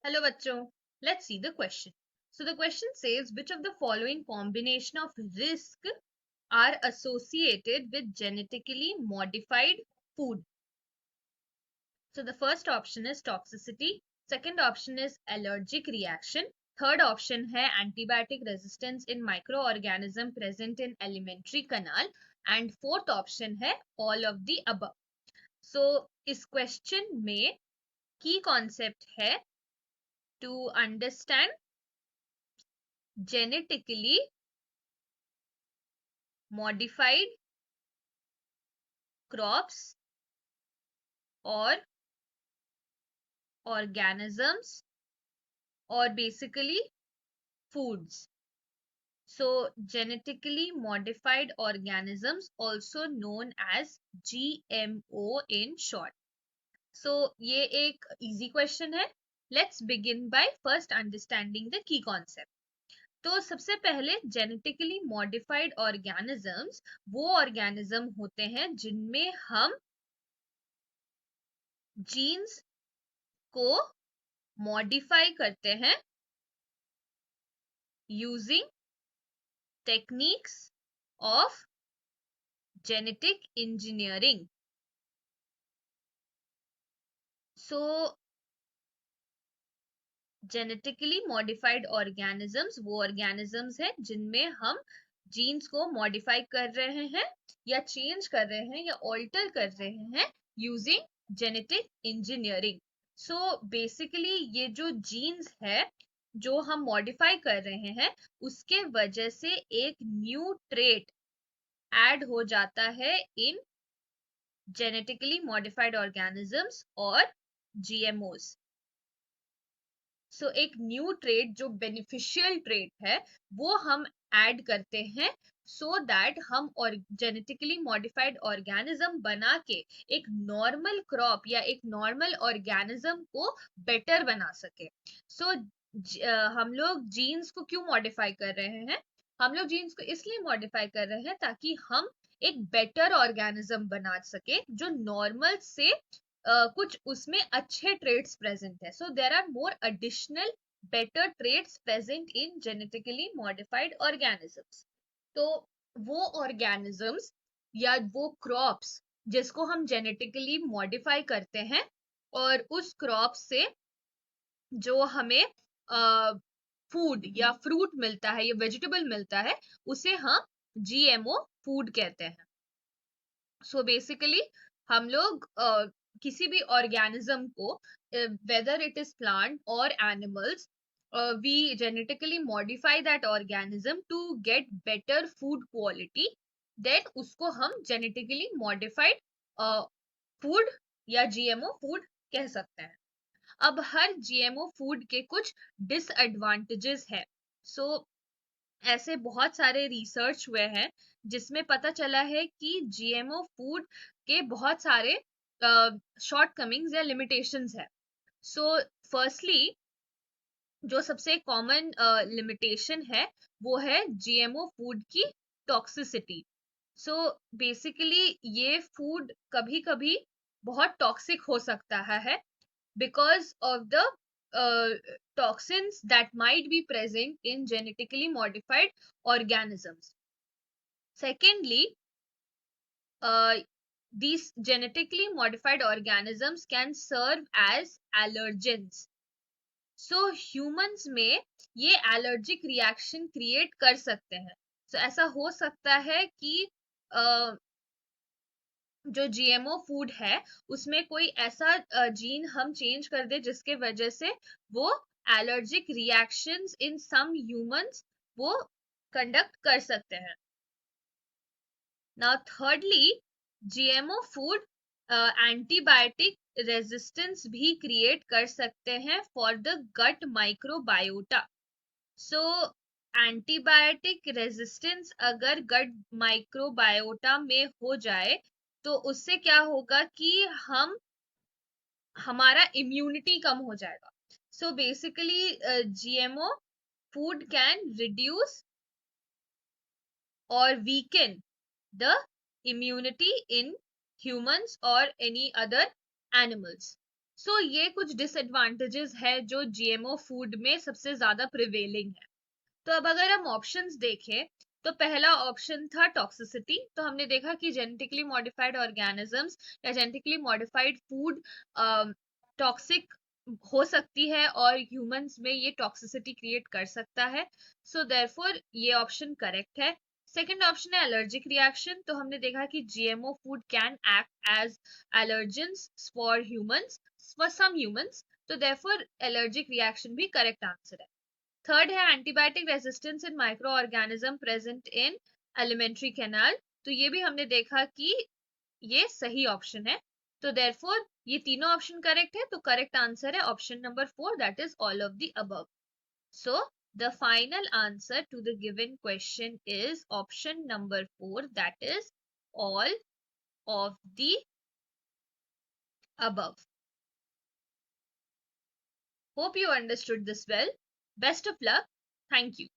Hello bachcho. Let's see the question. So the question says which of the following combination of risk are associated with genetically modified food? So the first option is toxicity, second option is allergic reaction, third option है antibiotic resistance in microorganism present in alimentary canal and fourth option है all of the above. So इस question में key concept है to understand genetically modified crops or organisms or basically foods. So genetically modified organisms, also known as GMO in short. So ये एक easy question है. Let's begin by first understanding the key concept. तो सबसे पहले genetically modified organisms वो organism होते हैं जिनमें हम जीन्स को मॉडिफाई करते हैं using techniques of genetic engineering. So genetically modified organisms वो ऑर्गेनिजम्स हैं जिनमें हम जीन्स को मॉडिफाई कर रहे हैं या चेंज कर रहे हैं या ऑल्टर कर रहे हैं using genetic engineering. So basically ये जो जीन्स है जो हम मॉडिफाई कर रहे हैं उसके वजह से एक न्यू ट्रेट ऐड हो जाता है इन जेनेटिकली मॉडिफाइड ऑर्गेनिजम्स और जीएमओस. सो एक न्यू ट्रेट जो बेनिफिशियल ट्रेट है वो हम ऐड करते हैं सो दैट हम और जेनेटिकली मॉडिफाइड ऑर्गेनिज्म बना के एक नॉर्मल क्रॉप या एक नॉर्मल ऑर्गेनिज्म को बेटर बना सके. सो हम लोग जीन्स को क्यों मॉडिफाई कर रहे हैं? हम लोग जीन्स को इसलिए मॉडिफाई कर रहे हैं ताकि हम एक बेटर ऑर्गेनिज्म बना सके जो नॉर्मल से कुछ उसमें अच्छे ट्रेड्स प्रेजेंट है. So there are more additional better traits present in genetically modified organisms. तो वो ऑर्गेनिजम्स या वो क्रॉप्स जिसको हम जेनेटिकली मॉडिफाई करते हैं और उस क्रॉप से जो हमें फूड या फ्रूट मिलता है या वेजिटेबल मिलता है उसे हम जीएमओ फूड कहते हैं. सो बेसिकली हम लोग किसी भी ऑर्गेनिज्म को whether it is plant or animals we genetically modify that organism to get better food quality, then उसको हम genetically modified food या GMO food कह सकते हैं. अब हर GMO फूड के कुछ डिसएडवांटेजेस है. सो ऐसे बहुत सारे रिसर्च हुए हैं जिसमें पता चला है कि जीएमओ फूड के बहुत सारे शॉर्ट कमिंग्स या लिमिटेशंस है. सो फर्स्टली जो सबसे कॉमन लिमिटेशन है वो है जीएमओ फूड की टॉक्सिसिटी. सो बेसिकली ये फूड कभी कभी बहुत टॉक्सिक हो सकता है because of the toxins that might be present in genetically modified organisms. Secondly, these genetically modified organisms can serve as allergens. So humans में ये allergic reaction create कर सकते हैं. So ऐसा हो सकता है कि जो जीएमओ फूड है उसमें कोई ऐसा जीन हम चेंज कर दे जिसके वजह से वो allergic reactions in some humans वो कंडक्ट कर सकते हैं. Now thirdly GMO food antibiotic resistance भी क्रिएट कर सकते हैं for the gut microbiota. So antibiotic resistance अगर गट माइक्रोबायोटा में हो जाए तो उससे क्या होगा कि हमारा इम्यूनिटी कम हो जाएगा. So basically GMO food can reduce और weaken the immunity in humans or any other animals. So ये कुछ डिसएडवांटेजेस है जो जीएमओ फूड में सबसे ज्यादा प्रिवेलिंग है। तो अब अगर हम ऑप्शंस देखें तो पहला ऑप्शन था टॉक्सिसिटी। तो हमने देखा कि जेनेटिकली मॉडिफाइड ऑर्गेनिजम्स या जेनेटिकली मॉडिफाइड फूड टॉक्सिक हो सकती है और ह्यूमंस में ये टॉक्सिसिटी क्रिएट कर सकता है। सो देयरफॉर ये ऑप्शन करेक्ट है। सेकंड ऑप्शन है एलर्जिक रिएक्शन। तो हमने देखा कि GMO food can act as allergens for humans, for some humans. तो देयरफॉर एलर्जिक रिएक्शन भी करेक्ट आंसर है। थर्ड है antibiotic resistance in microorganism present in alimentary canal. तो ये भी हमने देखा कि ये सही ऑप्शन है। तो देयरफॉर ये तीनों ऑप्शन करेक्ट है। तो करेक्ट आंसर है option number 4, that is all of the above. So the final answer to the given question is option number 4, that is all of the above. Hope you understood this well. Best of luck. Thank you.